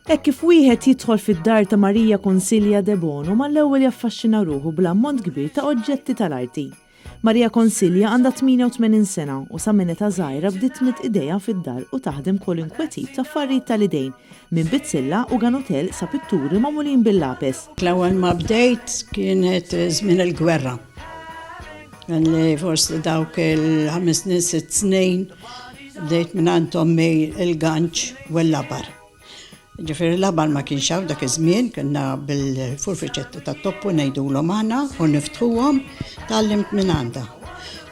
Hekk kif wieħed jidħol fid-dar ta' Marija Consilja de Bono mal-ewwel jaffaxxina ruħu bl-ammont kbir ta' oġġetti tal-arti. Marija Consilja għandha 88 sena u sa minn età żgħira bdiet tmid idejha fid-dar u taħdem kwalunkwe tip ta' affarijiet tal-idejn minn bizzilla u ganutell sa pitturi magħmulin bil-lapes. L-ewwel ma bdejt kienet żmien il-gwerra. Li forsi dawk il-5 6 snin bdejt minn għand ommi il-ganċ u l-labar. Ġifieri l-labar ma kienx hawn dak iż-żmien, kienna bil-furfiċetti tat-toppu ngħidulhom aħna u niftħuhom tallimt minn għandha.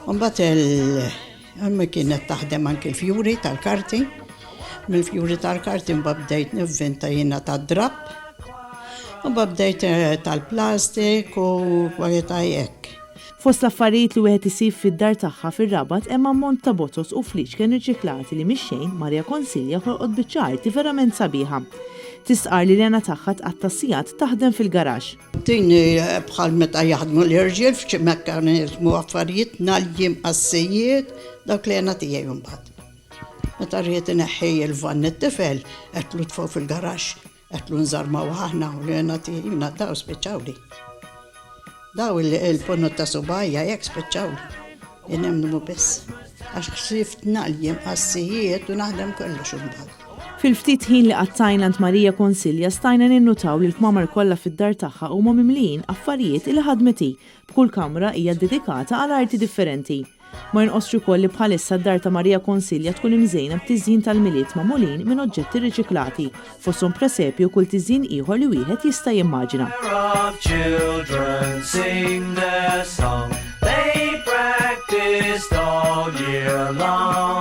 U mbagħad ommi kienet taħdem anke l-fjuri tal-karti. Mill-fjuri tal-karti mbagħad bdejt nivvinta jiena tad-drab. U mbagħad bdejt tal-plastik u kwarjetà hekk. Fost l-affarijiet li wieħed isib fid-dar tagħha fir-Rabat hemm ammont ta' botos u fliċ kien riċiklati li mix-xejn Marija Consilja ħolqot biċċa arti verament sabiħa. Tistqar li l-għena tagħha tqatta' sigħat taħdem fil-garax. Tini bħal meta jaħdmu l-irġiel f'xi mekkaniżmu affarijiet naljim qassijiet dak li għena tiegħi mbagħad. Meta rrid ineħħi l-vann it-tifel qed tfgħu fil-garax, qed nżarmaw aħna u li għena tiegħi daw spiċċawli. Daw il-ponot ta' subajja jekk spiċċawli. Jien hemm biss. Għax ħsift naljim qassijiet u naħdem kollox imbagħad. Fil-ftit ħin li qattajna għand Marija Consilja stajna ninnutaw li l-kmamar kollha fid-dar tagħha huma mimlijin affarijiet li ħadmeti b'kull kamra hija dedikata għal arti differenti. Ma jinqosx ukoll li bħalissa d-dar ta' Marija Consilja tkun imżejna b'tiżjin tal-miliet magħmulin minn oġġetti riċiklati, fosthom presepju kull tiżjin ieħor li wieħed jista' jimmaġina. They practiced all year long.